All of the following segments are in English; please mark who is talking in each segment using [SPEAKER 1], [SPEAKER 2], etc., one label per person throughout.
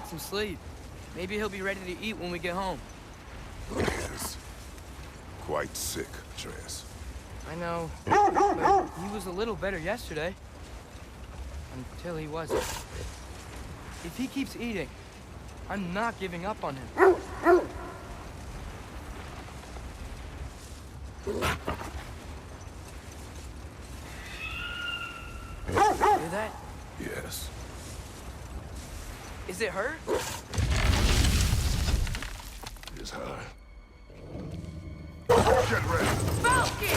[SPEAKER 1] got some sleep. Maybe he'll be ready to eat when we get home.
[SPEAKER 2] He is quite sick, Atreus.
[SPEAKER 1] I know, but he was a little better yesterday. Until he wasn't. If he keeps eating, I'm not giving up on him. Hear that?
[SPEAKER 2] Yes.
[SPEAKER 1] Is it her?
[SPEAKER 2] It is her. Get ready.
[SPEAKER 1] Falcon!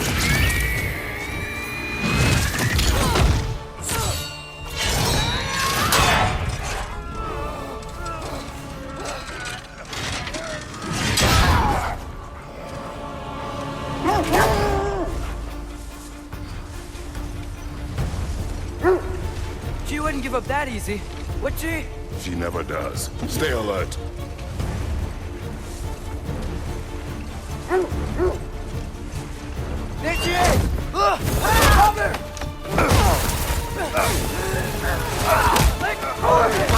[SPEAKER 1] She wouldn't give up that easy, would she?
[SPEAKER 2] She never does. Stay alert.
[SPEAKER 1] There she is! Cover! Let go of it!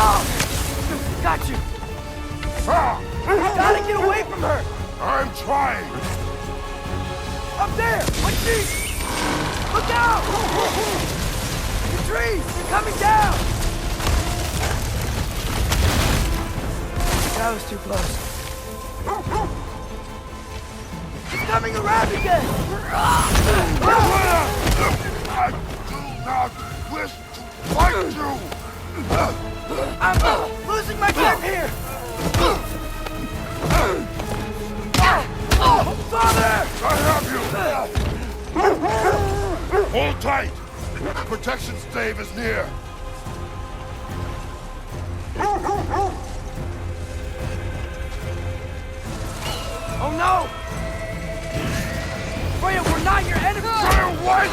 [SPEAKER 1] Got you! Gotta get away from her!
[SPEAKER 2] I'm trying!
[SPEAKER 1] Up there! What's she? Look out! The trees! They're coming down! That was too close. It's coming around again!
[SPEAKER 2] I do not wish to fight you!
[SPEAKER 1] I'm losing my grip here! Father!
[SPEAKER 2] I have you! Hold tight! Protection stave is near!
[SPEAKER 1] Oh no! Freya, we're not your enemy!
[SPEAKER 2] Fire white!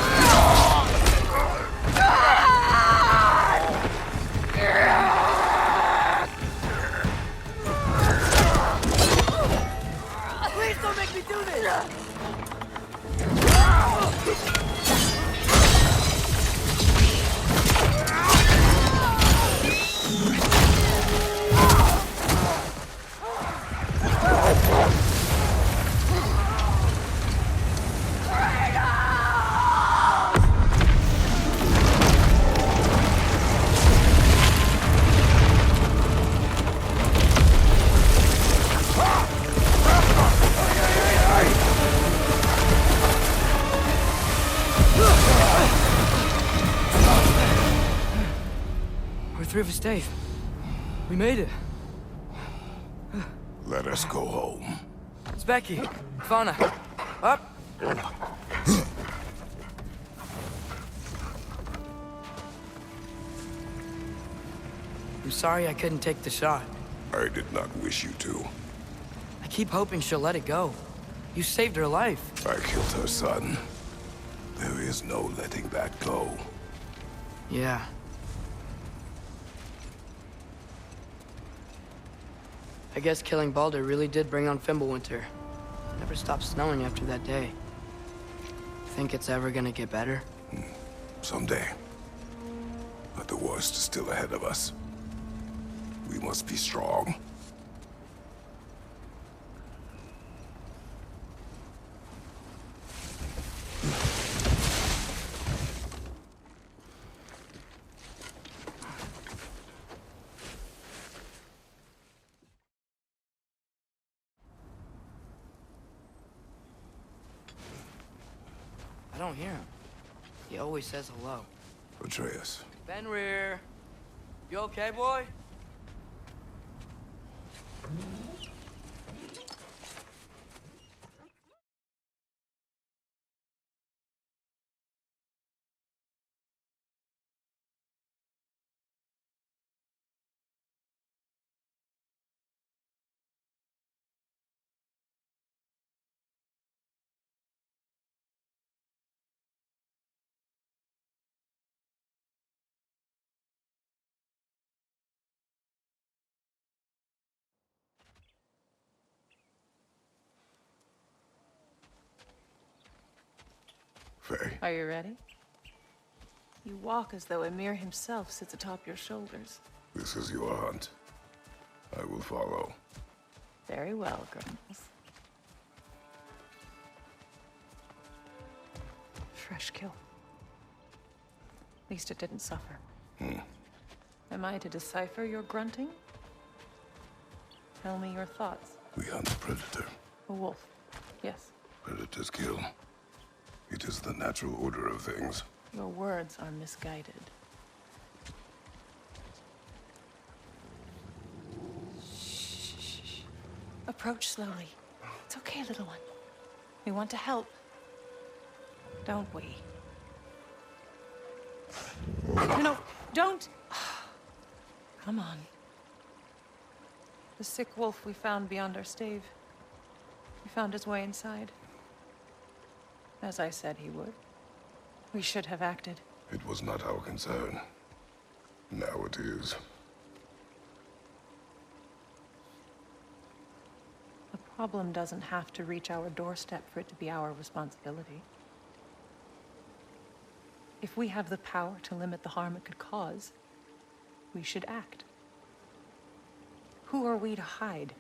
[SPEAKER 1] Please don't make me do this! We're through for Stave. We made it.
[SPEAKER 2] Let us go home.
[SPEAKER 1] It's Becky. Fauna. Up. I'm sorry I couldn't take the shot.
[SPEAKER 2] I did not wish you to.
[SPEAKER 1] I keep hoping she'll let it go. You saved her life.
[SPEAKER 2] I killed her son. There is no letting that go.
[SPEAKER 1] Yeah. I guess killing Baldur really did bring on Fimbulwinter. Never stopped snowing after that day. Think it's ever gonna get better?
[SPEAKER 2] Someday. But the worst is still ahead of us. We must be strong.
[SPEAKER 1] I don't hear him. He always says hello.
[SPEAKER 2] Atreus.
[SPEAKER 1] Fenrir! You okay, boy?
[SPEAKER 2] Faye.
[SPEAKER 3] Are you ready? You walk as though Emir himself sits atop your shoulders.
[SPEAKER 2] This is your hunt. I will follow.
[SPEAKER 3] Very well, Grumbles. Fresh kill. At least it didn't suffer. Am I to decipher your grunting? Tell me your thoughts.
[SPEAKER 2] We hunt a predator.
[SPEAKER 3] A wolf. Yes.
[SPEAKER 2] Predators kill. It is the natural order of things.
[SPEAKER 3] Your words are misguided. Shh. Approach slowly. It's okay, little one. We want to help. Don't we? No, don't! Come on. The sick wolf we found beyond our stave. He found his way inside. As I said he would. We should have acted.
[SPEAKER 2] It was not our concern. Now it is.
[SPEAKER 3] The problem doesn't have to reach our doorstep for it to be our responsibility. If we have the power to limit the harm it could cause, we should act. Who are we to hide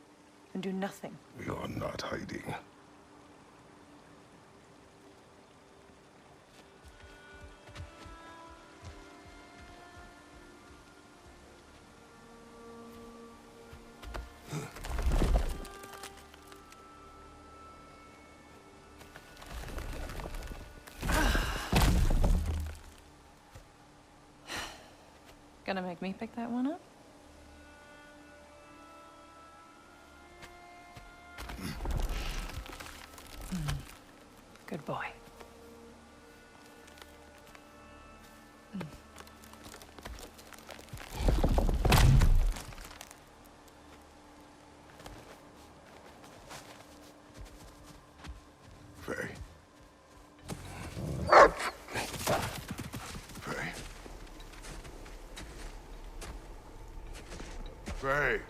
[SPEAKER 3] and do nothing?
[SPEAKER 2] We are not hiding.
[SPEAKER 3] Gonna make me pick that one up? Good boy.
[SPEAKER 2] Faye. Faye. Faye.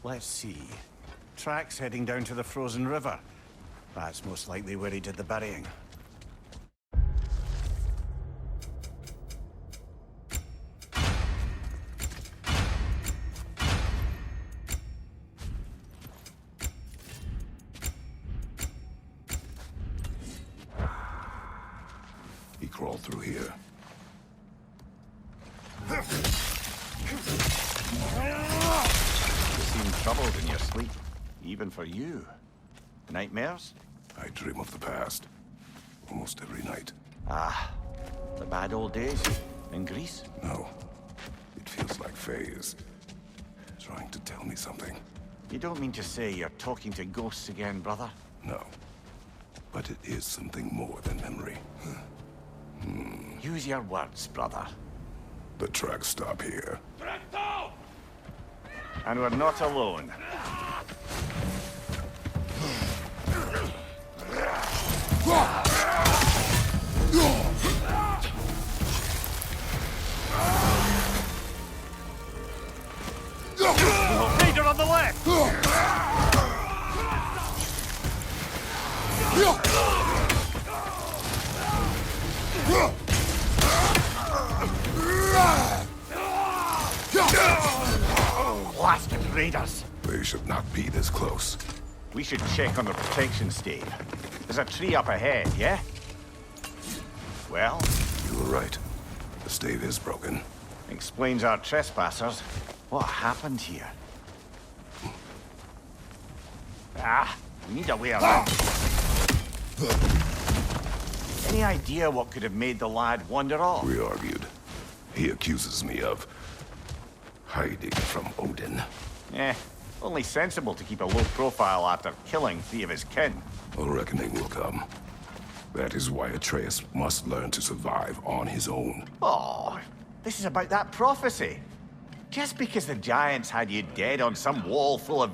[SPEAKER 4] Let's see. Tracks heading down to the frozen river. That's most likely where he did the burying.
[SPEAKER 2] He crawled through here.
[SPEAKER 4] You seem troubled in your sleep. Even for you. Nightmares?
[SPEAKER 2] I dream of the past. Almost every night.
[SPEAKER 4] Ah, the bad old days in Greece?
[SPEAKER 2] No. It feels like Faye is trying to tell me something.
[SPEAKER 4] You don't mean to say you're talking to ghosts again, brother?
[SPEAKER 2] No. But it is something more than memory.
[SPEAKER 4] Use your words, brother.
[SPEAKER 2] The tracks stop here.
[SPEAKER 4] And we're not alone. Leader on the left! Blasted raiders!
[SPEAKER 2] They should not be this close.
[SPEAKER 4] We should check on the protection stave. There's a tree up ahead, yeah? Well,
[SPEAKER 2] You were right. The stave is broken.
[SPEAKER 4] explains our trespassers. What happened here? Ah, we need a way around. Any idea what could have made the lad wander off?
[SPEAKER 2] We argued. He accuses me of hiding from Odin.
[SPEAKER 4] Only sensible to keep a low profile after killing 3 of his kin.
[SPEAKER 2] A reckoning will come. That is why Atreus must learn to survive on his own.
[SPEAKER 4] Oh, this is about that prophecy. Just because the giants had you dead on some wall full of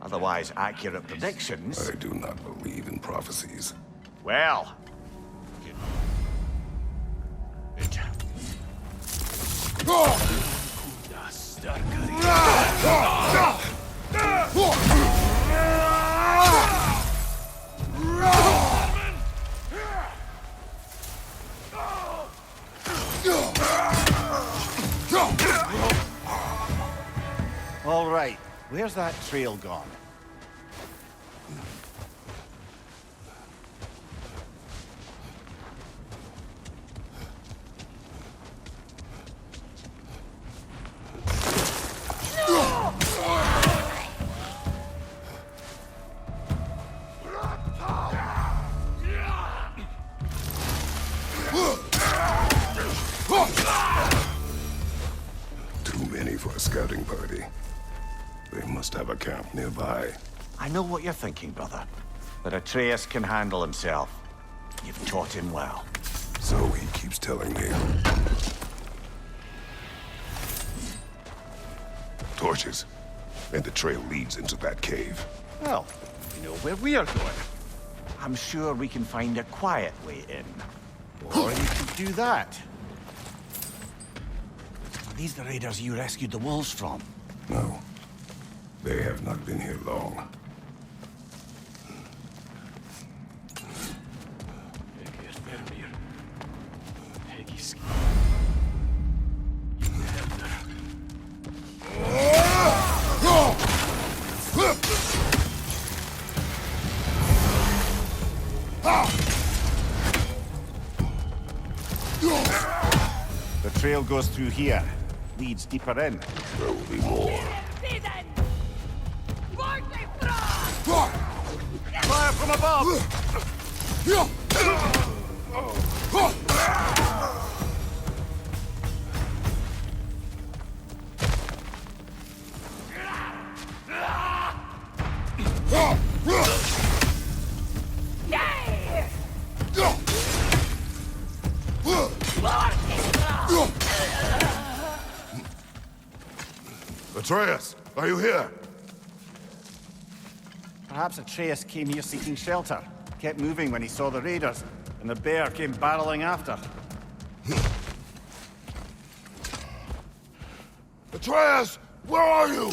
[SPEAKER 4] otherwise accurate predictions.
[SPEAKER 2] I do not believe in prophecies.
[SPEAKER 4] Well. Good. Right. Where's that trail gone?
[SPEAKER 2] Too many for a scouting party. They must have a camp nearby.
[SPEAKER 4] I know what you're thinking, brother. But Atreus can handle himself. You've taught him well.
[SPEAKER 2] So he keeps telling me. Torches. And the trail leads into that cave.
[SPEAKER 4] Well, we know where we are going. I'm sure we can find a quiet way in. Or you could do that. Are these the raiders you rescued the wolves from?
[SPEAKER 2] No. They have not been here long.
[SPEAKER 4] The trail goes through here. Leads deeper in.
[SPEAKER 2] There will be more.
[SPEAKER 4] Fire from above!
[SPEAKER 2] Atreus, are you here?
[SPEAKER 4] Perhaps Atreus came here seeking shelter. Kept moving when he saw the raiders, and the bear came barreling after.
[SPEAKER 2] Atreus, where are you?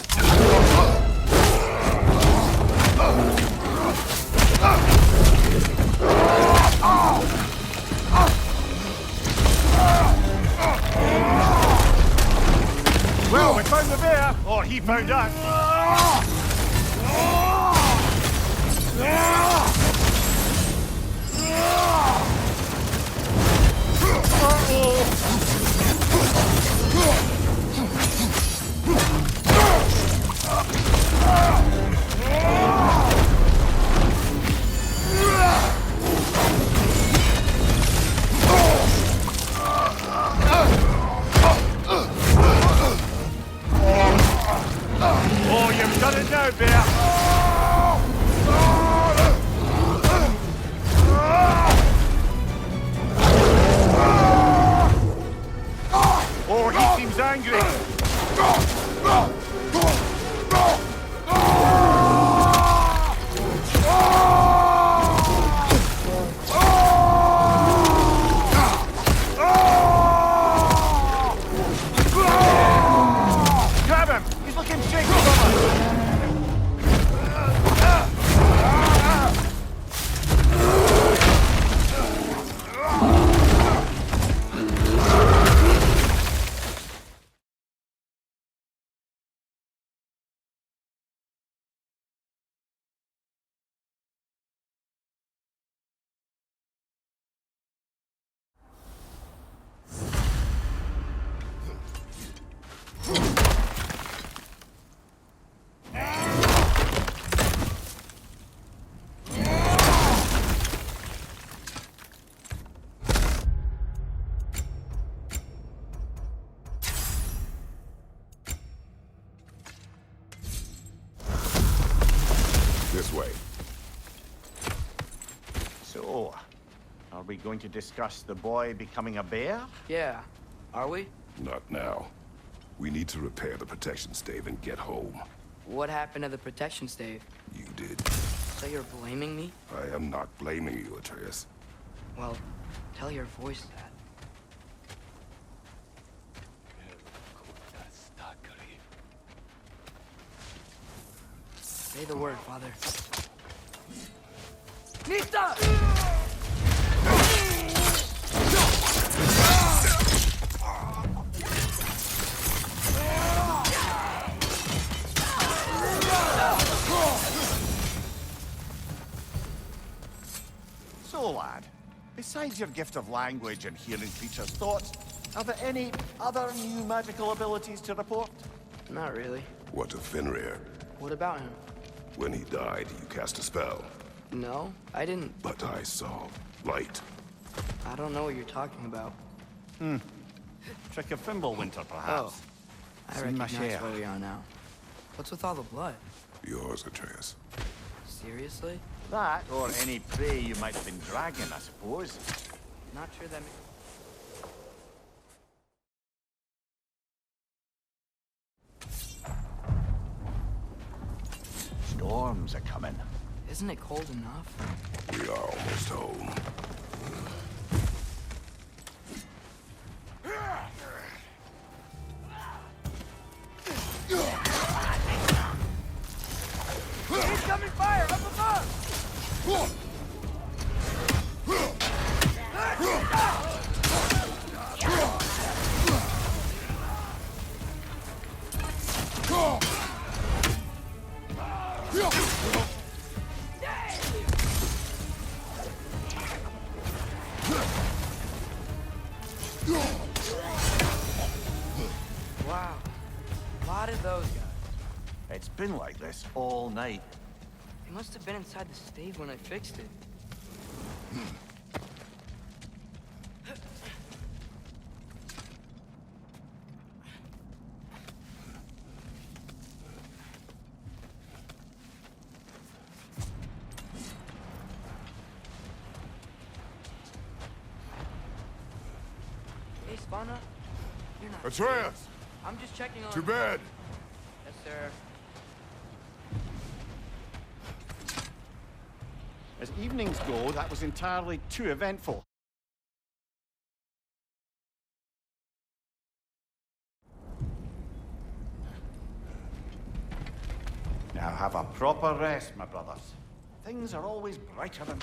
[SPEAKER 4] Well, we found the bear! Or he found us! Oh, you've done it now, bear! Oh, he seems angry! Grab him! He's looking shaky from us!
[SPEAKER 2] This way.
[SPEAKER 4] So, are we going to discuss the boy becoming a bear?
[SPEAKER 1] Yeah. Are we?
[SPEAKER 2] Not now. We need to repair the protection stave and get home.
[SPEAKER 1] What happened to the protection stave?
[SPEAKER 2] You did.
[SPEAKER 1] So you're blaming me?
[SPEAKER 2] I am not blaming you, Atreus.
[SPEAKER 1] Well, tell your voice that. Say the word, Father. Nista!
[SPEAKER 4] So, lad, besides your gift of language and hearing creatures' thoughts, are there any other new magical abilities to report?
[SPEAKER 1] Not really.
[SPEAKER 2] What of Fenrir?
[SPEAKER 1] What about him?
[SPEAKER 2] When he died, you cast a spell.
[SPEAKER 1] No, I didn't.
[SPEAKER 2] But I saw light.
[SPEAKER 1] I don't know what you're talking about.
[SPEAKER 4] Trick of Fimbulwinter,
[SPEAKER 1] Oh,
[SPEAKER 4] perhaps?
[SPEAKER 1] I
[SPEAKER 4] Seen my
[SPEAKER 1] recognize
[SPEAKER 4] share.
[SPEAKER 1] where we are now. What's with all the blood?
[SPEAKER 2] Yours, Atreus.
[SPEAKER 1] Seriously?
[SPEAKER 4] That, or any prey you might have been dragging, I suppose.
[SPEAKER 1] Not sure that.
[SPEAKER 4] Storms are coming.
[SPEAKER 1] Isn't it cold enough?
[SPEAKER 2] We are almost home.
[SPEAKER 1] Incoming fire up above! Wow. A lot of those guys.
[SPEAKER 4] It's been like this all night.
[SPEAKER 1] They must have been inside the stave when I fixed it. Hey, Spana. You're not.
[SPEAKER 2] Atreus!
[SPEAKER 1] I'm just checking on.
[SPEAKER 2] To bed!
[SPEAKER 1] Yes, sir.
[SPEAKER 4] As evenings go, that was entirely too eventful. Now have a proper rest, my brothers. Things are always brighter than...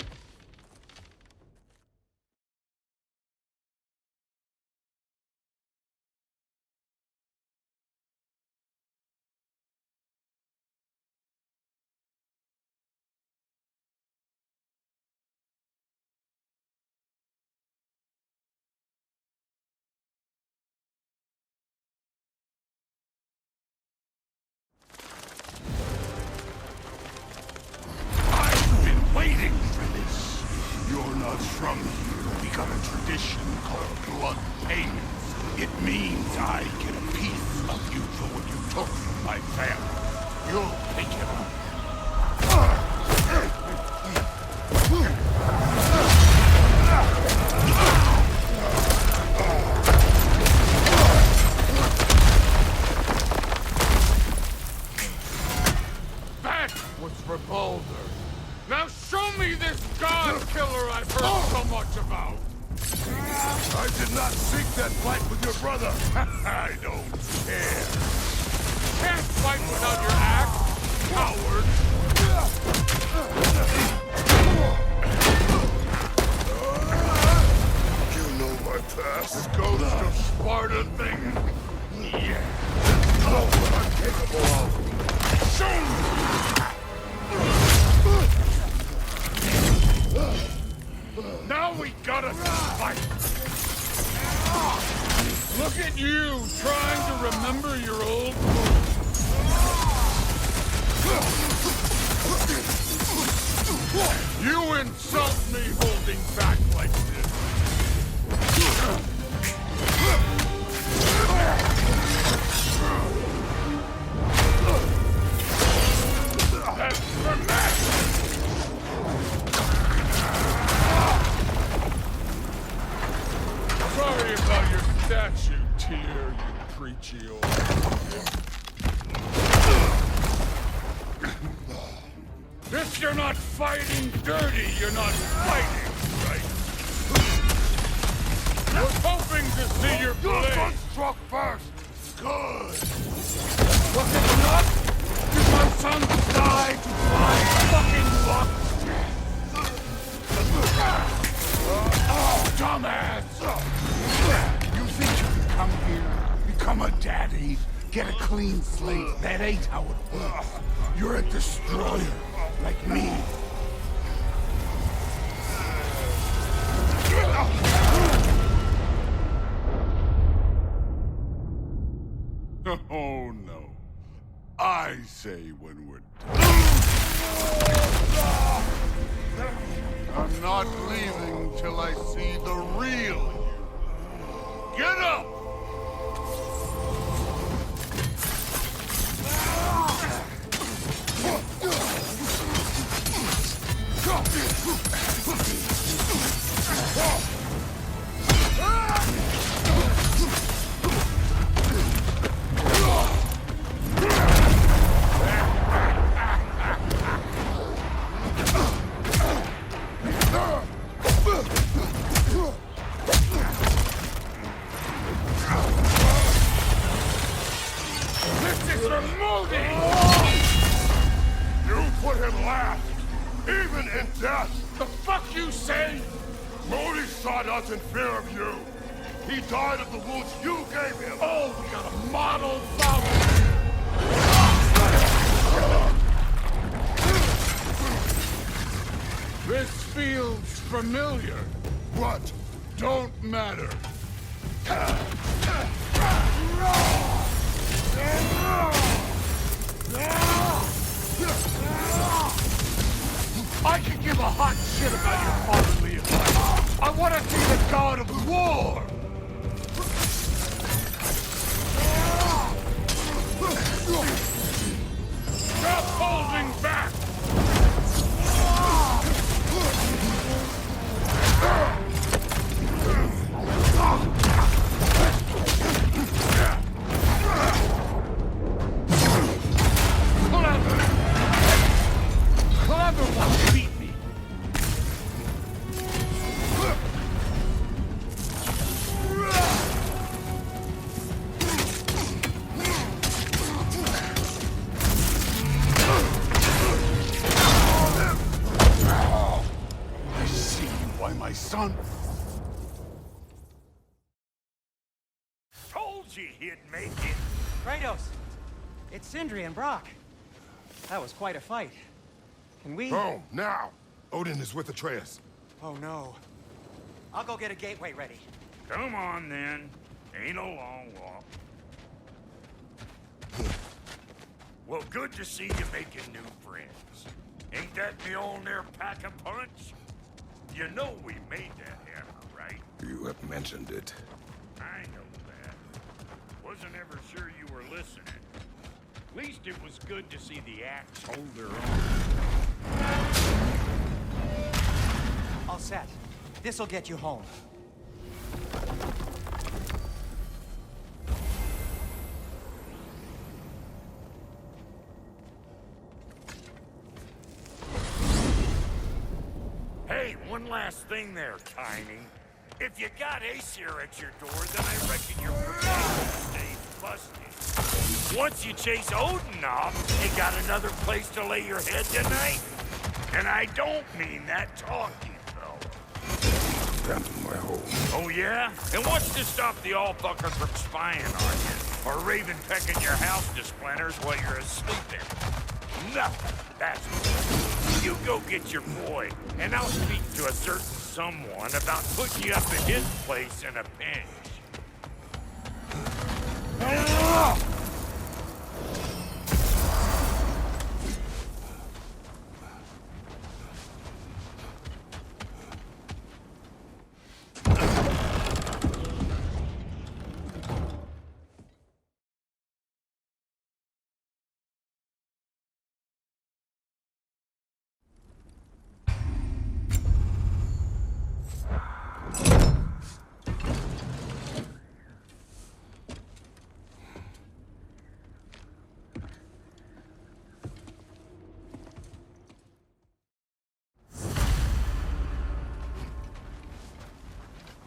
[SPEAKER 2] Waiting for this. You're not from here. We got a tradition called blood payments. It means I get a piece of you for what you took from my family. You'll pick it up.
[SPEAKER 5] That was for Baldur. Now show me this god killer I've heard so much about!
[SPEAKER 2] I did not seek that fight with your brother. I don't care.
[SPEAKER 5] Can't fight without your axe, coward!
[SPEAKER 2] You know my past.
[SPEAKER 5] The ghost of Sparta thing?
[SPEAKER 2] Yeah. Know what I'm capable of.
[SPEAKER 5] Show me! Now we gotta fight! Look at you, trying to remember your old moves. You insult me holding back like this. That's for me! Sorry about your statue, Tyr, you preachy old... If you're not fighting dirty, you're not fighting, right? I was hoping to see your blade.
[SPEAKER 2] Struck first. Good.
[SPEAKER 5] Was it enough? Did my son die to fly fucking luck?
[SPEAKER 2] Oh, dumbass! You think you can come here, become a daddy, get a clean slate? That ain't how it works. You're a destroyer, like me. say when we're done. I'm not leaving till I see the real you. Get up! You put him last, even in death. The fuck you say? Modi shot us in fear of you. He died of the wounds you gave him. Oh, we got a model father. This feels familiar. What? Don't matter. I can give a hot shit about your fatherly advice. I want to see the god of war! Stop holding back! Clever one beat me! I see why my son...
[SPEAKER 6] Told you he'd make it.
[SPEAKER 7] Kratos, it's Sindri and Brock. That was quite a fight. Can we...
[SPEAKER 2] Oh, now! Odin is with Atreus.
[SPEAKER 7] Oh, no. I'll go get a gateway ready.
[SPEAKER 6] Come on, then. Ain't a long walk. Well, good to see you making new friends. Ain't that Mjolnir pack a punch? You know we made that hammer, right?
[SPEAKER 2] You have mentioned it.
[SPEAKER 6] I know that. Wasn't ever sure you were listening. At least it was good to see the axe hold their own.
[SPEAKER 7] All set. This'll get you home.
[SPEAKER 6] Hey, one last thing there, Tiny. If you got Aesir at your door, then I reckon you're prepared to stay busted. Once you chase Odin off, you got another place to lay your head tonight? And I don't mean that talking, though.
[SPEAKER 2] Abandon my home.
[SPEAKER 6] Oh, yeah? And what's to stop the all-fucker from spying on you? Or Raven pecking your house to splinters while you're asleep in? Nothing. That's it. You go get your boy, and I'll speak to a certain someone about putting you up at his place in a pinch.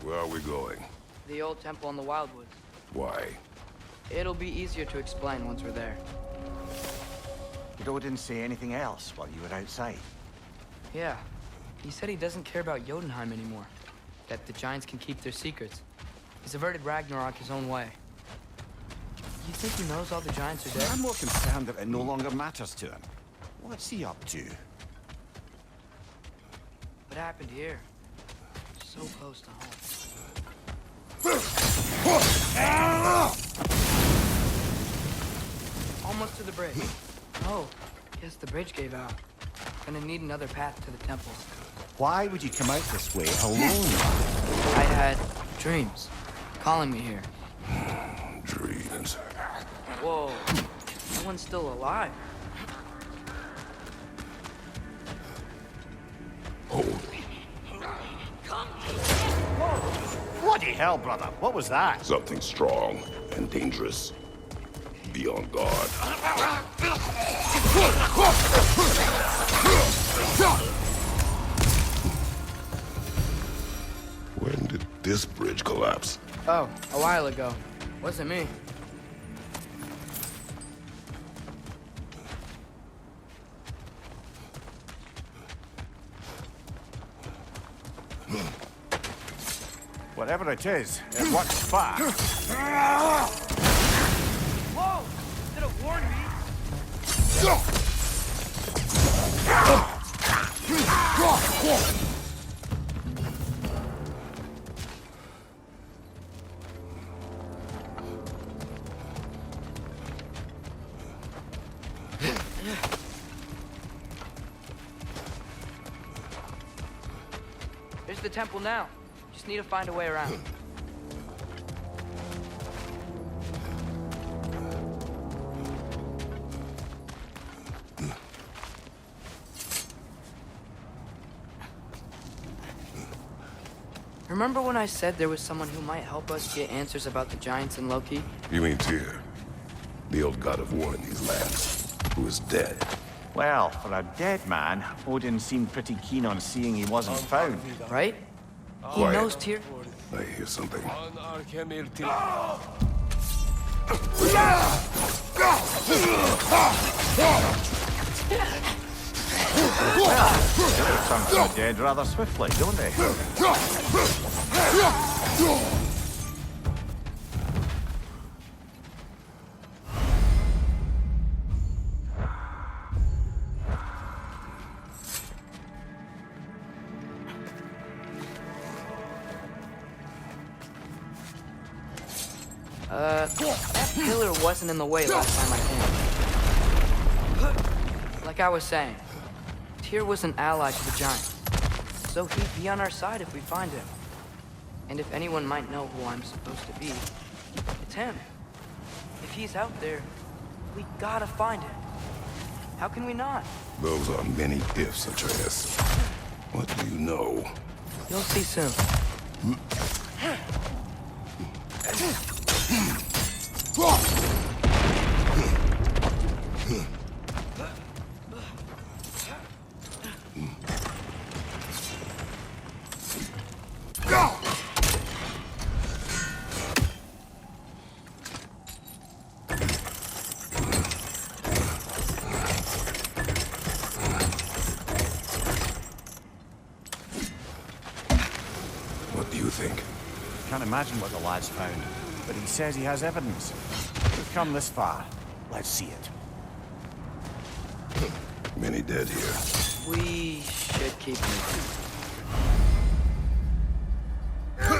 [SPEAKER 2] Where are we going?
[SPEAKER 1] The old temple in the Wildwoods.
[SPEAKER 2] Why?
[SPEAKER 1] It'll be easier to explain once we're there.
[SPEAKER 4] Did Odin say anything else while you were outside?
[SPEAKER 1] Yeah. He said he doesn't care about Jotunheim anymore. That the Giants can keep their secrets. He's averted Ragnarok his own way. You think he knows all the Giants are dead?
[SPEAKER 4] I'm more concerned that it no longer matters to him. What's he up to?
[SPEAKER 1] What happened here? So close to home. Almost to the bridge. Oh, guess the bridge gave out. Gonna need another path to the temple.
[SPEAKER 4] Why would you come out this way alone?
[SPEAKER 1] I had dreams calling me here.
[SPEAKER 2] Dreams.
[SPEAKER 1] Whoa, no one's still alive.
[SPEAKER 4] Bloody hell, brother. What was that?
[SPEAKER 2] Something strong and dangerous. Be on guard. When did this bridge collapse?
[SPEAKER 1] Oh, a while ago. Wasn't me.
[SPEAKER 4] Whatever it is, it works fast.
[SPEAKER 1] Whoa! Should have warned me. There's the temple now. Just need to find a way around. Remember when I said there was someone who might help us get answers about the giants and Loki?
[SPEAKER 2] You mean Tyr, the old god of war in these lands, who is dead.
[SPEAKER 4] Well, for a dead man, Odin seemed pretty keen on seeing he wasn't found.
[SPEAKER 1] Right? He
[SPEAKER 2] Quiet.
[SPEAKER 1] knows Tyr.
[SPEAKER 2] I hear something.
[SPEAKER 4] They turn from the dead rather swiftly, don't they?
[SPEAKER 1] That pillar wasn't in the way last time I came. Like I was saying, Tyr was an ally to the giants, so he'd be on our side if we find him. And if anyone might know who I'm supposed to be, it's him. If he's out there, we gotta find him. How can we not?
[SPEAKER 2] Those are many ifs, Atreus. What do you know?
[SPEAKER 1] You'll see soon.
[SPEAKER 2] What do you think?
[SPEAKER 4] Can't imagine what the lad's found, but he says he has evidence. We've come this far. Let's see it.
[SPEAKER 2] Many dead here.
[SPEAKER 1] We should keep moving.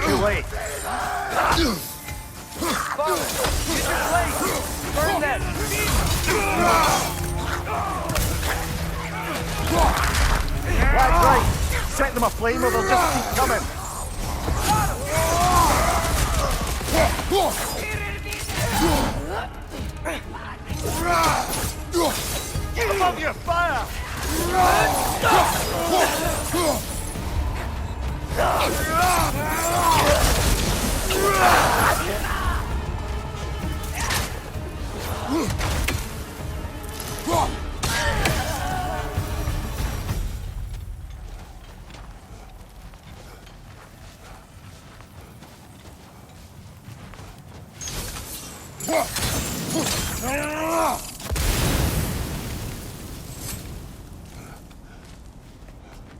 [SPEAKER 4] Too late.
[SPEAKER 1] Father, use your blade! Burn them!
[SPEAKER 4] Right. Set them aflame or they'll just keep coming. Above your fire!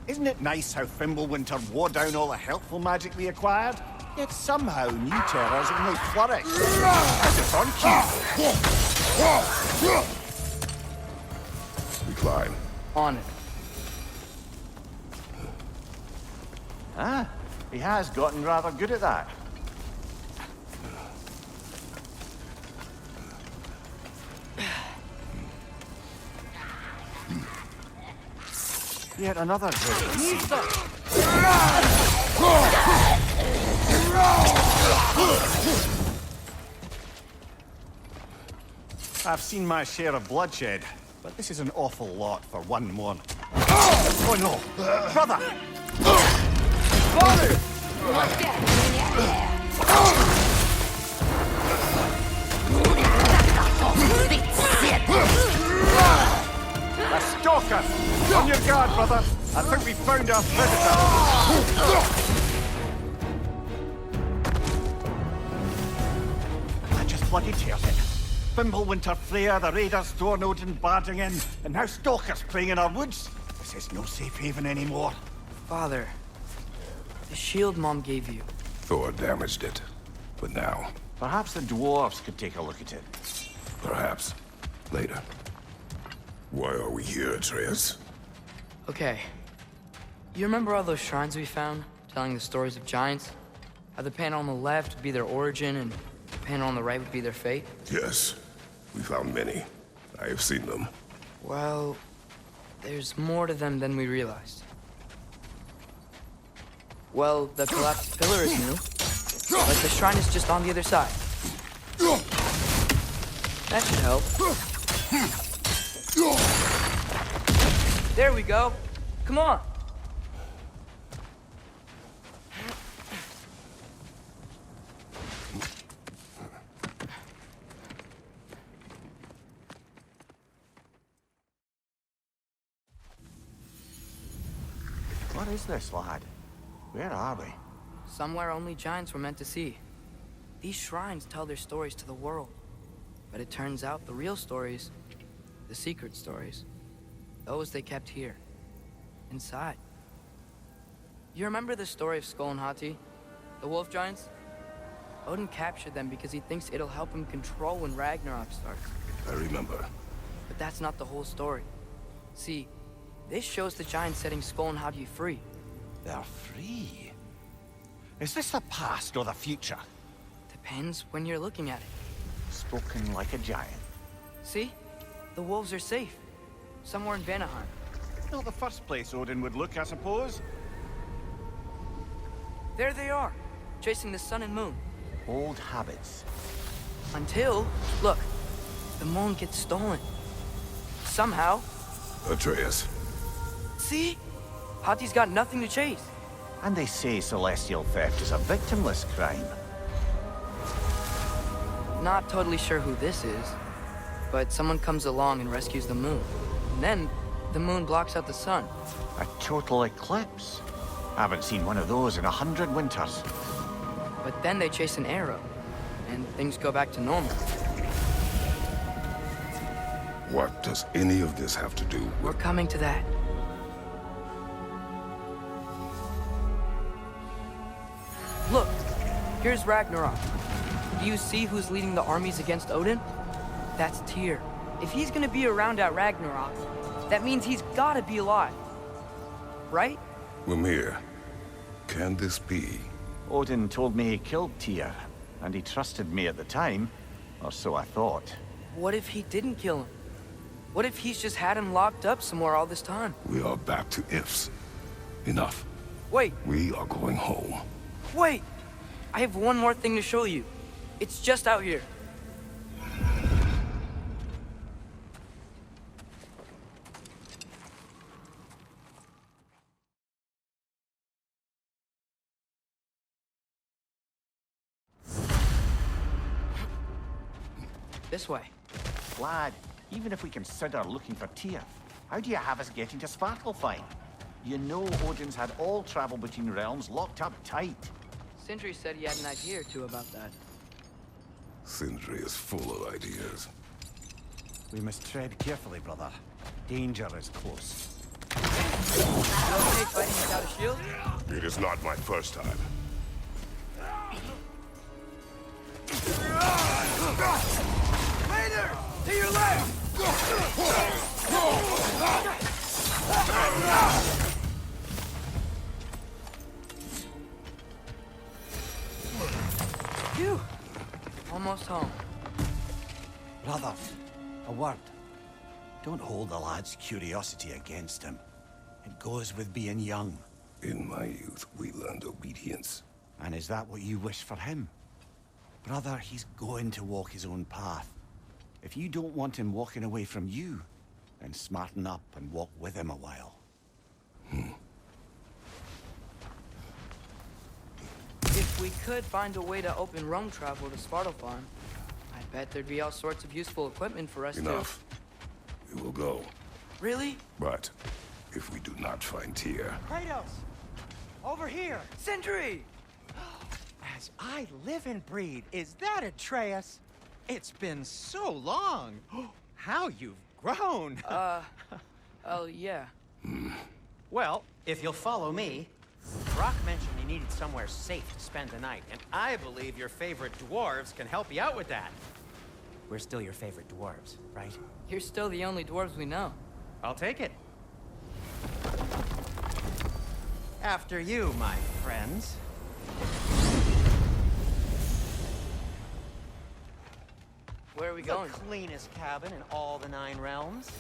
[SPEAKER 4] Isn't it nice how Fimbulwinter wore down all the helpful magic we acquired? Yet somehow new terrors only flourish. As it's on cue.
[SPEAKER 2] We climb.
[SPEAKER 1] On it.
[SPEAKER 4] Ah, he has gotten rather good at that. Yet another dreadful
[SPEAKER 1] Need
[SPEAKER 4] scene.
[SPEAKER 1] some.
[SPEAKER 4] I've seen my share of bloodshed, but this is an awful lot for one more. Oh no! Brother!
[SPEAKER 1] Father!
[SPEAKER 4] A stalker! On your guard, brother! I think we found our predator! That just bloody tears it. Fimbulwinter Freya, the raiders, Thornodin barging in, and now stalkers preying in our woods. This is no safe haven anymore.
[SPEAKER 1] Father, the shield Mom gave you.
[SPEAKER 2] Thor damaged it. But now,
[SPEAKER 4] Perhaps the dwarves could take a look at it.
[SPEAKER 2] perhaps, later. Why are we here, Atreus?
[SPEAKER 1] Okay. You remember all those shrines we found, telling the stories of giants? How the panel on the left would be their origin, and the panel on the right would be their fate?
[SPEAKER 2] Yes, we found many. I have seen them.
[SPEAKER 1] Well, there's more to them than we realized. Well, the collapsed pillar is new, but the shrine is just on the other side. That should help. There we go. Come on.
[SPEAKER 4] What is this, lad? Where are we?
[SPEAKER 1] Somewhere only giants were meant to see. These shrines tell their stories to the world. But it turns out the real stories, the secret stories, those they kept here, inside. You remember the story of Skull and Hati, the wolf giants? Odin captured them because he thinks it'll help him control when Ragnarok starts.
[SPEAKER 2] I remember.
[SPEAKER 1] But that's not the whole story. See, this shows the giants setting Skull and Hati free.
[SPEAKER 4] They're free. Is this the past or the future?
[SPEAKER 1] Depends when you're looking at it.
[SPEAKER 4] Spoken like a giant.
[SPEAKER 1] See? The wolves are safe. Somewhere in Vanaheim.
[SPEAKER 4] Not the first place Odin would look, I suppose.
[SPEAKER 1] There they are, chasing the sun and moon.
[SPEAKER 4] Old habits.
[SPEAKER 1] Until, look, the moon gets stolen. Somehow.
[SPEAKER 2] Atreus.
[SPEAKER 1] See? Hati's got nothing to chase.
[SPEAKER 4] And they say celestial theft is a victimless crime.
[SPEAKER 1] Not totally sure who this is, but someone comes along and rescues the moon. And then, the moon blocks out the sun.
[SPEAKER 4] A total eclipse. I haven't seen one of those in 100 winters.
[SPEAKER 1] But then they chase an arrow, and things go back to normal.
[SPEAKER 2] What does any of this have to do
[SPEAKER 1] We're
[SPEAKER 2] with...
[SPEAKER 1] coming to that. Look, here's Ragnarok. Do you see who's leading the armies against Odin? That's Tyr. If he's gonna be around at Ragnarok, that means he's gotta be alive. Right?
[SPEAKER 2] Mimir, can this be?
[SPEAKER 4] Odin told me he killed Tyr, and he trusted me at the time, or so I thought.
[SPEAKER 1] What if he didn't kill him? What if he's just had him locked up somewhere all this time?
[SPEAKER 2] We are back to ifs. Enough.
[SPEAKER 1] Wait,
[SPEAKER 2] We are going home.
[SPEAKER 1] wait! I have one more thing to show you. It's just out here. This way.
[SPEAKER 4] Lad, even if we consider looking for Tyr, how do you have us getting to Svartalfheim? You know Odin's had all travel between realms locked up tight.
[SPEAKER 1] Sindri said he had an idea or two about that.
[SPEAKER 2] Sindri is full of ideas.
[SPEAKER 4] We must tread carefully, brother. Danger is close.
[SPEAKER 1] You okay fighting without a shield?
[SPEAKER 2] It is not my first time.
[SPEAKER 1] Later! To your left! Phew! Almost home.
[SPEAKER 4] Brothers, a word. Don't hold the lad's curiosity against him. It goes with being young.
[SPEAKER 8] In my youth, we learned obedience.
[SPEAKER 4] And is that what you wish for him? Brother, he's going to walk his own path. If you don't want him walking away from you, then smarten up and walk with him a while.
[SPEAKER 1] If we could find a way to open roam travel to Svartalfheim, I bet there'd be all sorts of useful equipment for us
[SPEAKER 8] Enough. We will go.
[SPEAKER 1] Really?
[SPEAKER 8] But if we do not find Tyr,
[SPEAKER 7] Kratos! Over here!
[SPEAKER 1] Sindri!
[SPEAKER 7] As I live and breathe, is that Atreus? It's been so long. How you've grown.
[SPEAKER 1] Oh, yeah.
[SPEAKER 7] Well, if you'll follow me, Brock mentioned he needed somewhere safe to spend the night, and I believe your favorite dwarves can help you out with that. We're still your favorite dwarves, right?
[SPEAKER 1] You're still the only dwarves we know.
[SPEAKER 7] I'll take it. After you, my friends.
[SPEAKER 1] Where are we going?
[SPEAKER 7] The cleanest cabin in all the 9 realms.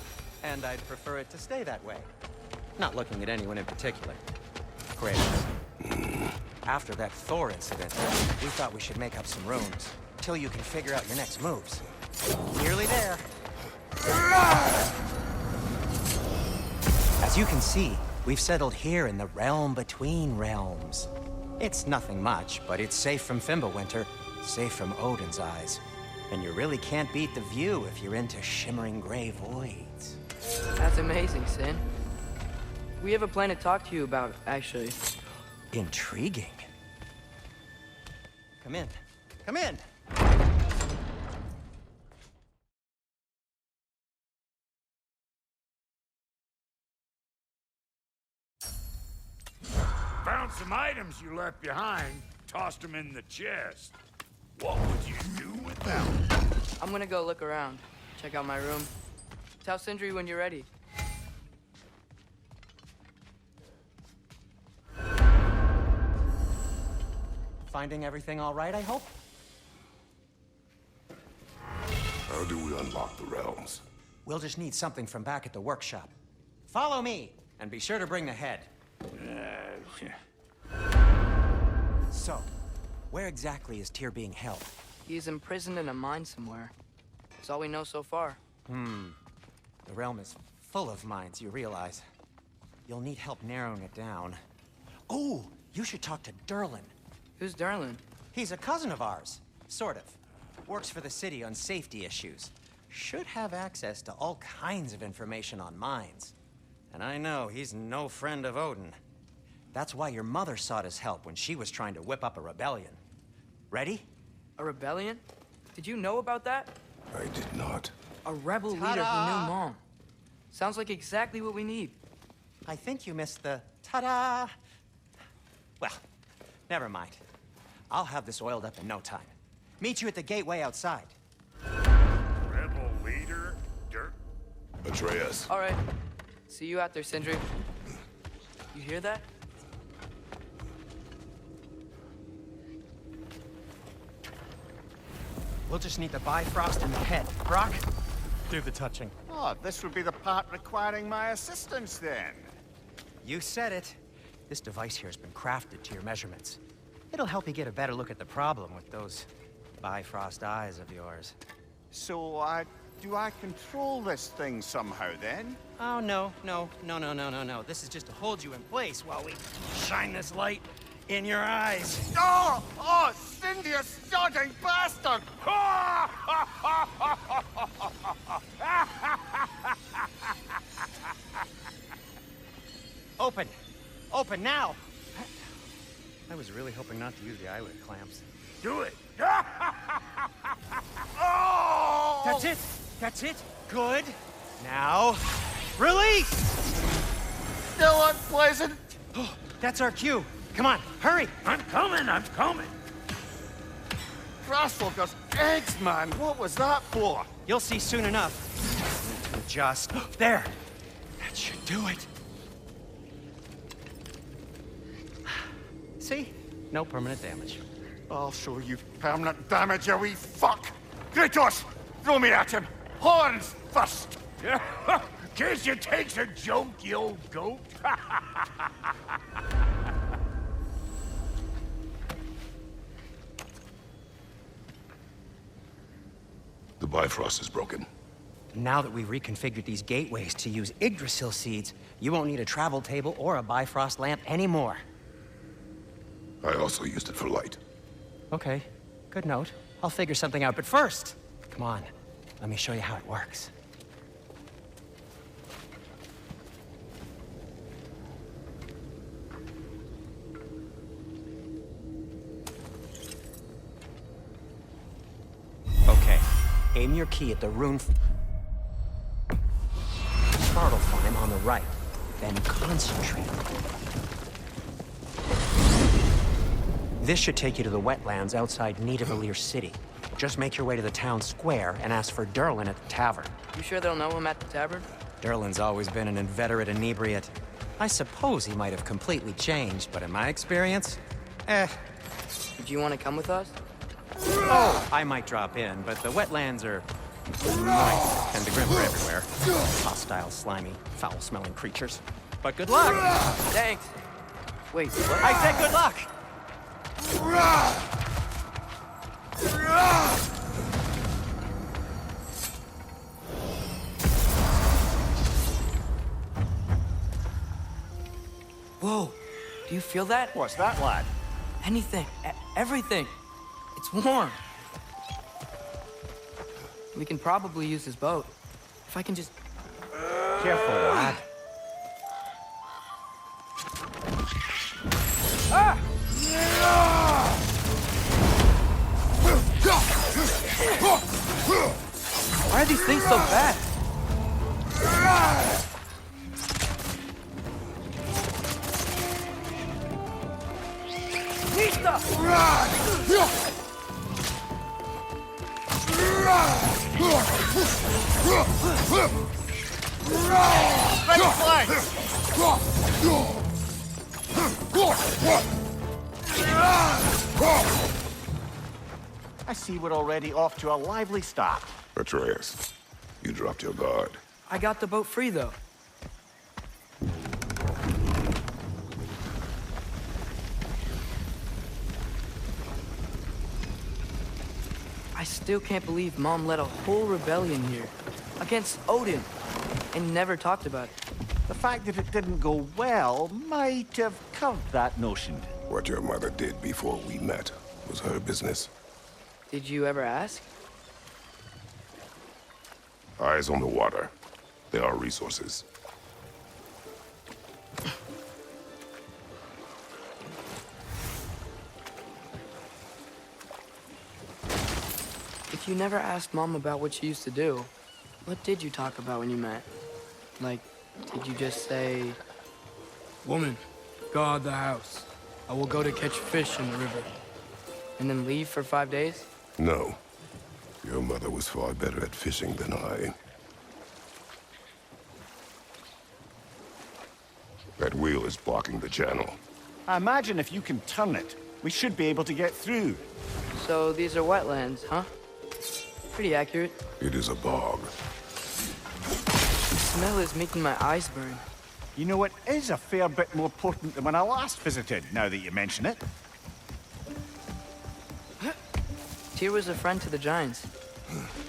[SPEAKER 7] And I'd prefer it to stay that way. Not looking at anyone in particular. Kratos. After that Thor incident, we thought we should make up some rooms. Till you can figure out your next moves. Nearly there. As you can see, we've settled here in the realm between realms. It's nothing much, but it's safe from Fimbulwinter, safe from Odin's eyes. And you really can't beat the view if you're into shimmering gray voids.
[SPEAKER 1] That's amazing, Sin. We have a plan to talk to you about, actually.
[SPEAKER 7] Intriguing. Come in. Come in!
[SPEAKER 6] Found some items you left behind, tossed them in the chest. What would you do with them?
[SPEAKER 1] I'm gonna go look around, check out my room. Tell Sindri when you're ready.
[SPEAKER 7] Finding everything all right, I hope?
[SPEAKER 8] how do we unlock the realms?
[SPEAKER 7] We'll just need something from back at the workshop. Follow me, and be sure to bring the head. So, where exactly is Tyr being held?
[SPEAKER 1] He's imprisoned in a mine somewhere. That's all we know so far.
[SPEAKER 7] The realm is full of mines, you realize. You'll need help narrowing it down. Oh, you should talk to Durlin.
[SPEAKER 1] Who's Darlin?
[SPEAKER 7] He's a cousin of ours, sort of. Works for the city on safety issues. Should have access to all kinds of information on mines. And I know he's no friend of Odin. That's why your mother sought his help when she was trying to whip up a rebellion. Ready?
[SPEAKER 1] A rebellion? Did you know about that?
[SPEAKER 8] I did not.
[SPEAKER 1] A rebel leader who knew Mom. Sounds like exactly what we need.
[SPEAKER 7] I think you missed the ta-da. Well, never mind. I'll have this oiled up in no time. Meet you at the gateway outside.
[SPEAKER 6] Rebel leader, Dirk.
[SPEAKER 8] Atreus.
[SPEAKER 1] All right. See you out there, Sindri. You hear that?
[SPEAKER 7] We'll just need the Bifrost in the head. Brock, do the touching.
[SPEAKER 4] Oh, this would be the part requiring my assistance then.
[SPEAKER 7] You said it. This device here has been crafted to your measurements. It'll help you get a better look at the problem with those Bifrost eyes of yours.
[SPEAKER 4] So, do I control this thing somehow then?
[SPEAKER 7] Oh, no. This is just to hold you in place while we shine this light in your eyes.
[SPEAKER 4] Oh! Oh, Cindy, you sodding bastard!
[SPEAKER 7] Open! Open now! I was really hoping not to use the eyelid clamps.
[SPEAKER 6] Do it.
[SPEAKER 4] Oh!
[SPEAKER 7] That's it! That's it! Good! Now, release!
[SPEAKER 4] Still unpleasant!
[SPEAKER 7] Oh, that's our cue. Come on, hurry!
[SPEAKER 6] I'm coming.
[SPEAKER 4] Grassfuckers, eggs, man! What was that for?
[SPEAKER 7] You'll see soon enough. Just there. That should do it. See? No permanent damage.
[SPEAKER 4] I'll show you permanent damage, you wee fuck! Kratos! Throw me at him! Horns first!
[SPEAKER 6] Guess you takes a joke, you old goat.
[SPEAKER 8] The Bifrost is broken.
[SPEAKER 7] Now that we've reconfigured these gateways to use Yggdrasil seeds, you won't need a travel table or a Bifrost lamp anymore.
[SPEAKER 8] I also used it for light.
[SPEAKER 7] Okay, good note. I'll figure something out, but first, come on, let me show you how it works. Okay, aim your key at the rune Startlefine on the right, then concentrate. This should take you to the wetlands outside Nidavellir City. Just make your way to the town square and ask for Derlin at the tavern.
[SPEAKER 1] You sure they'll know him at the tavern?
[SPEAKER 7] Derlin's always been an inveterate inebriate. I suppose he might have completely changed, but in my experience,
[SPEAKER 1] Do you want to come with us?
[SPEAKER 7] Oh, I might drop in, but the wetlands are nice, and the Grim are everywhere. Hostile, slimy, foul-smelling creatures. But good luck!
[SPEAKER 1] Thanks. Wait, what?
[SPEAKER 7] I said good luck!
[SPEAKER 1] Whoa, do you feel that?
[SPEAKER 4] What's that, lad?
[SPEAKER 1] Anything, everything. It's warm. We can probably use his boat. If I can just...
[SPEAKER 4] Careful, lad.
[SPEAKER 1] Why are these things so fast?
[SPEAKER 4] I see we're already off to a lively start.
[SPEAKER 8] Atreus, you dropped your guard.
[SPEAKER 1] I got the boat free, though. I still can't believe Mom led a whole rebellion here. Against Odin. And never talked about it.
[SPEAKER 4] The fact that it didn't go well might have curved that notion.
[SPEAKER 8] What your mother did before we met was her business.
[SPEAKER 1] Did you ever ask?
[SPEAKER 8] Eyes on the water. There are resources.
[SPEAKER 1] If you never asked Mom about what she used to do, what did you talk about when you met? Like, did you just say... Woman, guard the house. I will go to catch fish in the river. And then leave for 5 days?
[SPEAKER 8] No. Your mother was far better at fishing than I. That wheel is blocking the channel.
[SPEAKER 4] I imagine if you can turn it, we should be able to get through.
[SPEAKER 1] So these are wetlands, huh? Pretty accurate.
[SPEAKER 8] It is a bog.
[SPEAKER 1] The smell is making my eyes burn.
[SPEAKER 4] You know, it is a fair bit more potent than when I last visited, now that you mention it.
[SPEAKER 1] Tyr was a friend to the Giants.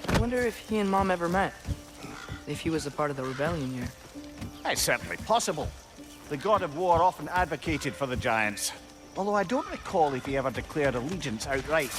[SPEAKER 1] I wonder if he and Mom ever met. If he was a part of the rebellion here.
[SPEAKER 4] It's certainly possible. The god of war often advocated for the Giants. Although I don't recall if he ever declared allegiance outright.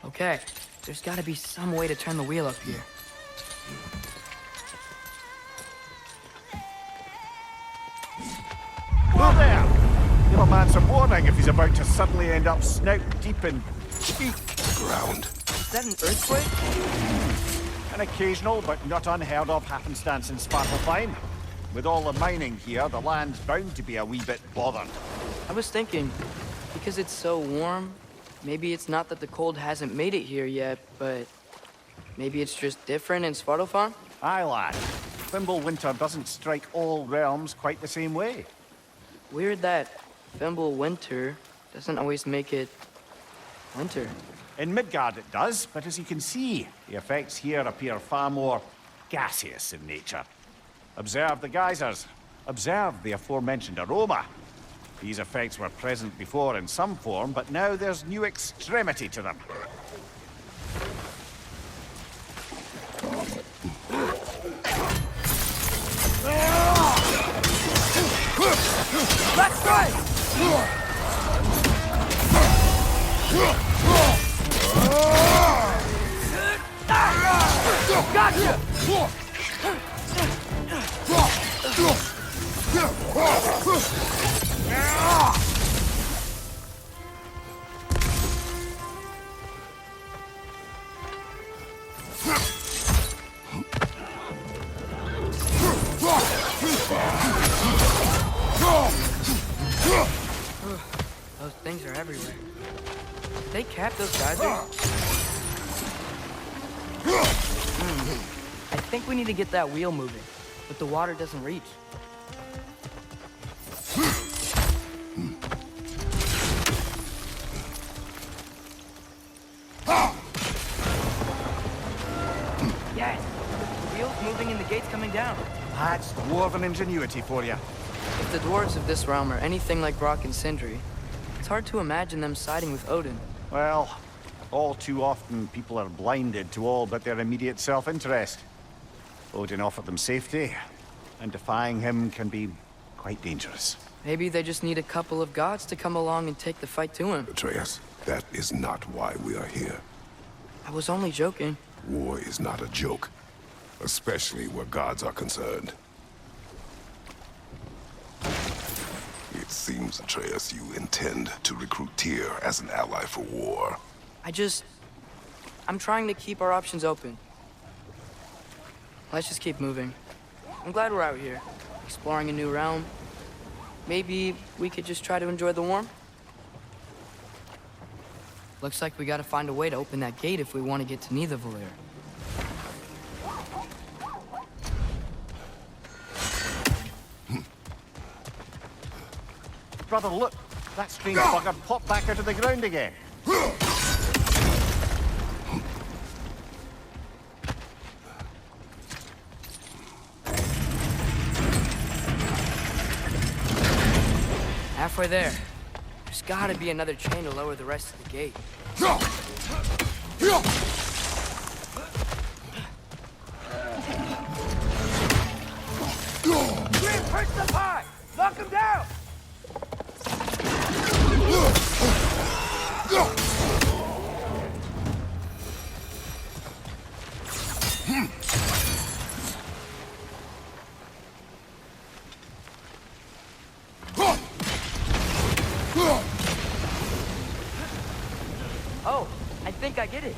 [SPEAKER 1] Okay, there's gotta be some way to turn the wheel up here.
[SPEAKER 4] Whoa there! Give a man some warning if he's about to suddenly end up snout deep in cheek.
[SPEAKER 8] Ground.
[SPEAKER 1] Is that an earthquake?
[SPEAKER 4] An occasional but not unheard of happenstance in Svartalfheim. With all the mining here, the land's bound to be a wee bit bothered.
[SPEAKER 1] I was thinking, because it's so warm, maybe it's not that the cold hasn't made it here yet, but maybe it's just different in Svartalfheim?
[SPEAKER 4] Aye, lad. Winter doesn't strike all realms quite the same way.
[SPEAKER 1] Weird that Winter doesn't always make it winter.
[SPEAKER 4] In Midgard it does, but as you can see, the effects here appear far more gaseous in nature. Observe the geysers. Observe the aforementioned aroma. These effects were present before in some form, but now there's new extremity to them.
[SPEAKER 1] Let's strike! Gotcha! Those things are everywhere. Did they cap those geysers? I think we need to get that wheel moving, but the water doesn't reach. Yes! The wheel's moving and the gate's coming down.
[SPEAKER 4] That's dwarven ingenuity for you.
[SPEAKER 1] If the dwarves of this realm are anything like Rock and Sindri, it's hard to imagine them siding with Odin.
[SPEAKER 4] Well, all too often people are blinded to all but their immediate self-interest. Odin offered them safety, and defying him can be quite dangerous.
[SPEAKER 1] Maybe they just need a couple of gods to come along and take the fight to him.
[SPEAKER 8] Atreus, that is not why we are here.
[SPEAKER 1] I was only joking.
[SPEAKER 8] War is not a joke, especially where gods are concerned. It seems, Atreus, you intend to recruit Tyr as an ally for war.
[SPEAKER 1] I'm trying to keep our options open. Let's just keep moving. I'm glad we're out here, exploring a new realm. Maybe we could just try to enjoy the warmth? Looks like we gotta find a way to open that gate if we want to get to Nidavellir.
[SPEAKER 4] Brother, look! That strange bugger popped back out of the ground again.
[SPEAKER 1] Halfway there. There's gotta be another chain to lower the rest of the gate. Reinforce the pie! Knock him down! Oh, I think I get it.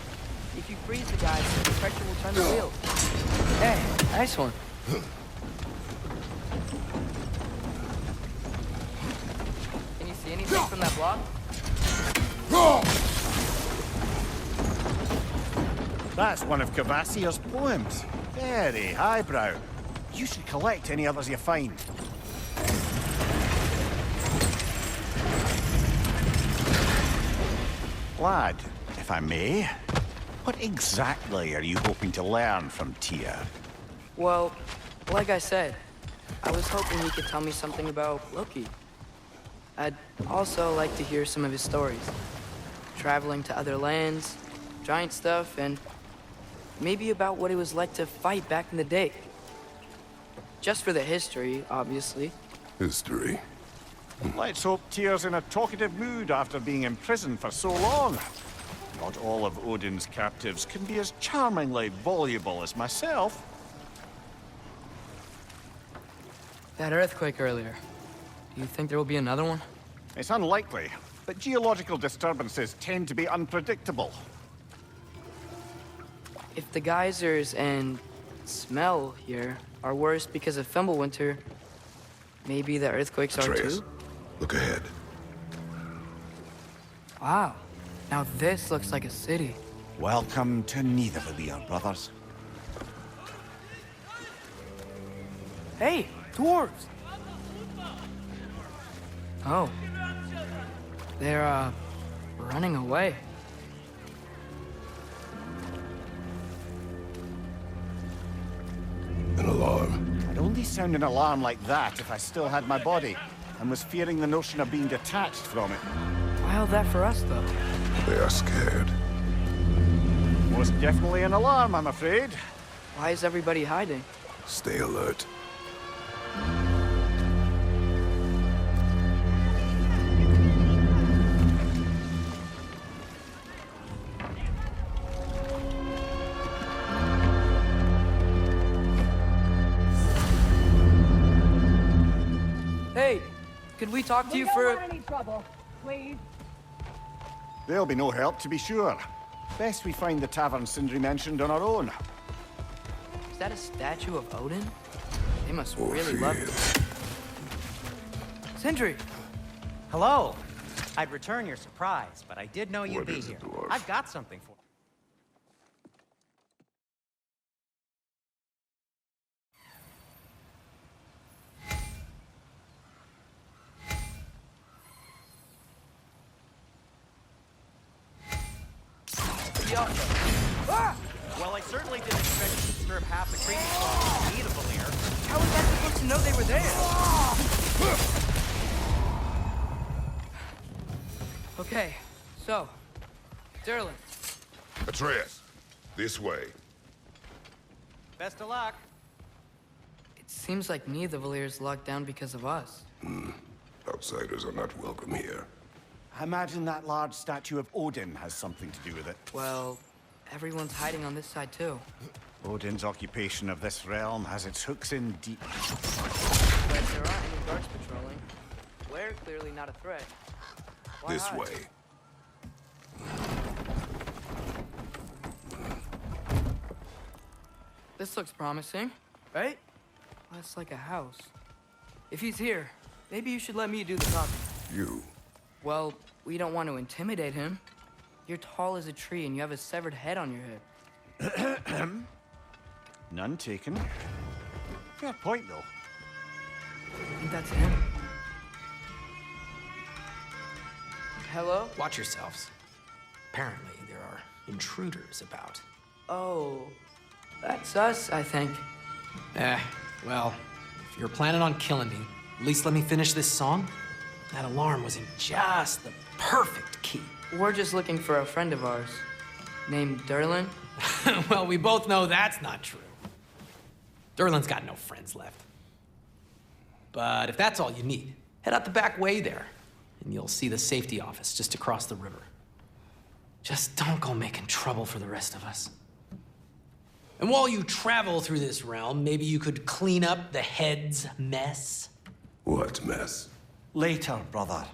[SPEAKER 1] If you freeze the guys, the pressure will turn the wheel. Hey, nice one. Can you see anything from that block?
[SPEAKER 4] That's one of Kvasir's poems. Very highbrow. You should collect any others you find. Lad, if I may, what exactly are you hoping to learn from Tyr?
[SPEAKER 1] Well, like I said, I was hoping he could tell me something about Loki. I'd also like to hear some of his stories. Traveling to other lands, giant stuff, and maybe about what it was like to fight back in the day. Just for the history, obviously.
[SPEAKER 8] History.
[SPEAKER 4] Let's hope Tyr's in a talkative mood after being imprisoned for so long. Not all of Odin's captives can be as charmingly voluble as myself.
[SPEAKER 1] That earthquake earlier. Do you think there will be another one?
[SPEAKER 4] It's unlikely, but geological disturbances tend to be unpredictable.
[SPEAKER 1] If the geysers and smell here are worse because of Fimbulwinter, maybe the earthquakes are
[SPEAKER 8] Atreus,
[SPEAKER 1] too?
[SPEAKER 8] look ahead.
[SPEAKER 1] Wow. Now this looks like a city.
[SPEAKER 4] Welcome to Nidavellir, brothers.
[SPEAKER 1] Hey, dwarves! Oh. They're, running away.
[SPEAKER 8] An alarm.
[SPEAKER 4] I'd only sound an alarm like that if I still had my body, and was fearing the notion of being detached from it.
[SPEAKER 1] Wild that for us, though.
[SPEAKER 8] They are scared.
[SPEAKER 4] Most definitely an alarm, I'm afraid.
[SPEAKER 1] Why is everybody hiding?
[SPEAKER 8] Stay alert.
[SPEAKER 1] Hey, could we talk to you for
[SPEAKER 9] any trouble, please.
[SPEAKER 4] There'll be no help, to be sure. Best we find the tavern Sindri mentioned on our own.
[SPEAKER 1] Is that a statue of Odin? They must
[SPEAKER 8] Or
[SPEAKER 1] really love
[SPEAKER 8] fear.
[SPEAKER 1] it. Sindri!
[SPEAKER 7] Hello. I'd return your surprise, but I did know you'd
[SPEAKER 8] What
[SPEAKER 7] be
[SPEAKER 8] is
[SPEAKER 7] here.
[SPEAKER 8] it, dwarf?
[SPEAKER 7] I've got something for you.
[SPEAKER 1] Ah!
[SPEAKER 7] Well, I certainly didn't expect you to disturb half the creepy crawlers in Nidavellir.
[SPEAKER 1] How was I supposed to know they were there? Okay, so, Derlin,
[SPEAKER 8] Atreus, this way.
[SPEAKER 7] Best of luck.
[SPEAKER 1] it seems like Nidavellir's locked down because of us.
[SPEAKER 8] Outsiders are not welcome here.
[SPEAKER 4] I imagine that large statue of Odin has something to do with it.
[SPEAKER 1] Well, everyone's hiding on this side too.
[SPEAKER 4] Odin's occupation of this realm has its hooks in deep.
[SPEAKER 1] But there aren't any guards patrolling. We're clearly not a threat. Why
[SPEAKER 8] This
[SPEAKER 1] hide?
[SPEAKER 8] way.
[SPEAKER 1] This looks promising, right? That's like a house. If he's here, maybe you should let me do the talking.
[SPEAKER 8] You.
[SPEAKER 1] Well, we don't want to intimidate him. You're tall as a tree and you have a severed head on your head.
[SPEAKER 4] None taken. Fair point, though.
[SPEAKER 1] I think that's him. Hello?
[SPEAKER 10] Watch yourselves. Apparently, there are intruders about.
[SPEAKER 1] Oh, that's us, I think.
[SPEAKER 10] Well, if you're planning on killing me, at least let me finish this song. That alarm was in just the perfect key.
[SPEAKER 1] We're just looking for a friend of ours named Derlin.
[SPEAKER 10] Well, we both know that's not true. Derlin's got no friends left. But if that's all you need, head out the back way there, and you'll see the safety office just across the river. Just don't go making trouble for the rest of us. And while you travel through this realm, maybe you could clean up the head's mess.
[SPEAKER 8] What mess?
[SPEAKER 4] Later, brother.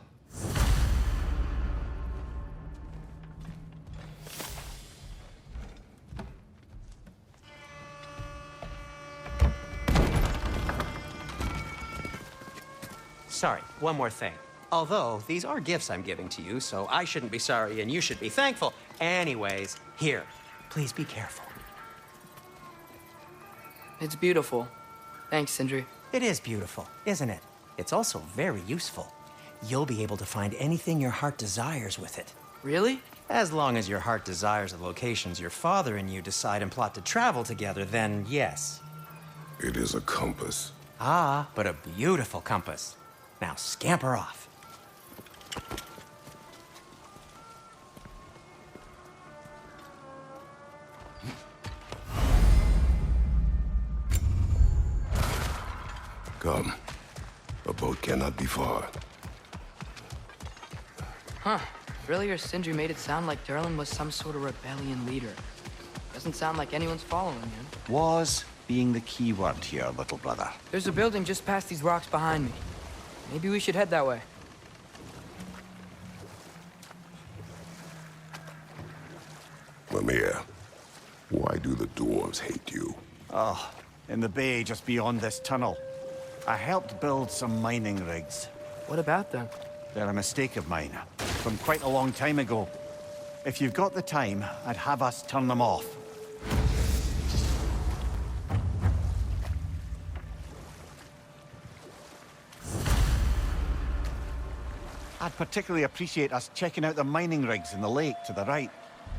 [SPEAKER 7] Sorry, one more thing. Although, these are gifts I'm giving to you, so I shouldn't be sorry and you should be thankful. Anyways, here, please be careful.
[SPEAKER 1] It's beautiful. Thanks, Sindri.
[SPEAKER 7] It is beautiful, isn't it? It's also very useful. You'll be able to find anything your heart desires with it.
[SPEAKER 1] Really?
[SPEAKER 7] As long as your heart desires the locations your father and you decide and plot to travel together, then yes.
[SPEAKER 8] It is a compass.
[SPEAKER 7] Ah, but a beautiful compass. Now scamper off.
[SPEAKER 8] Come. A boat cannot be far.
[SPEAKER 1] Huh. Earlier, Sindri made it sound like Derlin was some sort of rebellion leader. Doesn't sound like anyone's following him.
[SPEAKER 4] Was being the key word here, little brother.
[SPEAKER 1] There's a building just past these rocks behind me. Maybe we should head that way.
[SPEAKER 8] Mimir, Why do the dwarves hate you?
[SPEAKER 4] Oh, in the bay just beyond this tunnel. I helped build some mining rigs.
[SPEAKER 1] What about them?
[SPEAKER 4] They're a mistake of mine, from quite a long time ago. If you've got the time, I'd have us turn them off. I'd particularly appreciate us checking out the mining rigs in the lake to the right.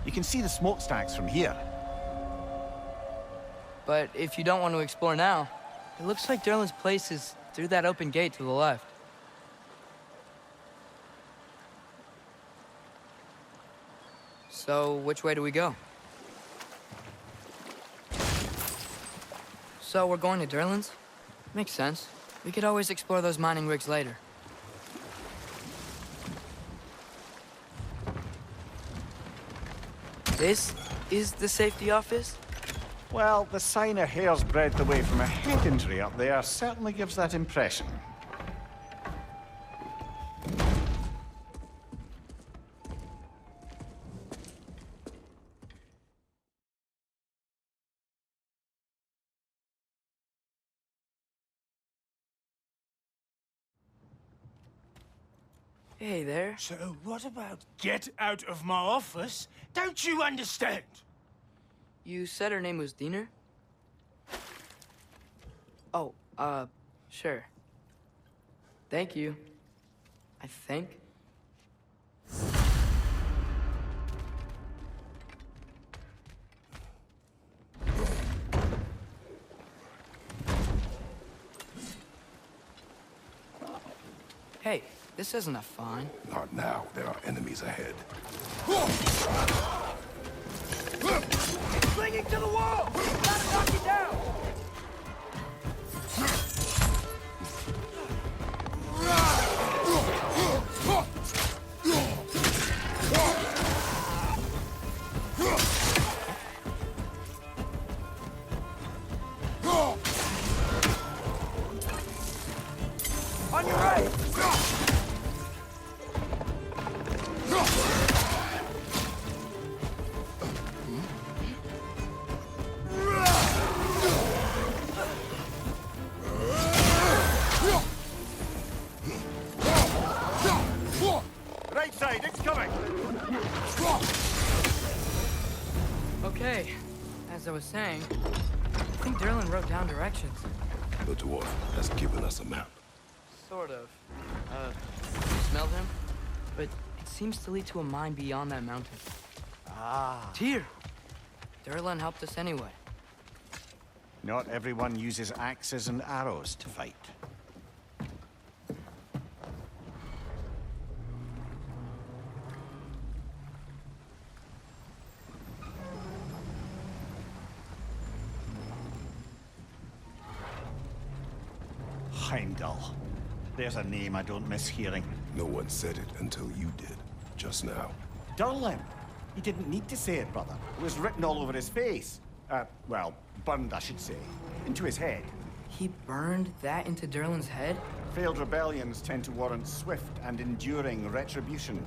[SPEAKER 4] You can see the smokestacks from here.
[SPEAKER 1] But if you don't want to explore now, it looks like Derlin's place is through that open gate to the left. So, which way do we go? So, we're going to Derlin's? Makes sense. We could always explore those mining rigs later. This is the safety office?
[SPEAKER 4] Well, the sign a hair's breadth away from a head injury up there certainly gives that impression.
[SPEAKER 1] Hey there.
[SPEAKER 5] So what about get out of my office? Don't you understand?
[SPEAKER 1] You said her name was Diener? Oh, sure. Thank you. I think. Hey, this isn't a fine.
[SPEAKER 8] Not now. There are enemies ahead.
[SPEAKER 1] Clinging to the wall! Gotta knock you down! On your right!
[SPEAKER 4] Right side, it's coming!
[SPEAKER 1] Okay, as I was saying, I think Derlin wrote down directions.
[SPEAKER 8] The dwarf has given us a map.
[SPEAKER 1] Sort of. You smelled him? But it seems to lead to a mine beyond that mountain.
[SPEAKER 4] Ah.
[SPEAKER 1] Tyr! Derlin helped us anyway.
[SPEAKER 4] Not everyone uses axes and arrows to fight. Heimdall. There's a name I don't miss hearing.
[SPEAKER 8] No one said it until you did, just now.
[SPEAKER 4] Derlin! He didn't need to say it, brother. It was written all over his face. Well, burned, I should say. Into his head.
[SPEAKER 1] He burned that into Derlin's head?
[SPEAKER 4] Failed rebellions tend to warrant swift and enduring retribution.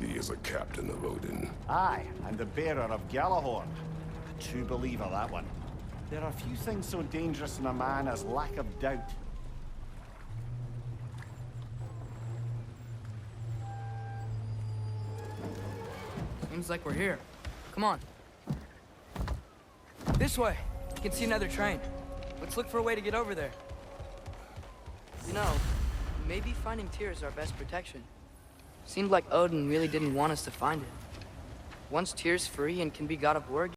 [SPEAKER 8] He is a captain of Odin.
[SPEAKER 4] Aye, and the bearer of Gjallarhorn. A true believer, that one. There are few things so dangerous in a man as lack of doubt.
[SPEAKER 1] Seems like we're here. Come on. This way. You can see another train. Let's look for a way to get over there. You know, maybe finding Tyr is our best protection. Seemed like Odin really didn't want us to find it. Once Tyr's free and can be god of war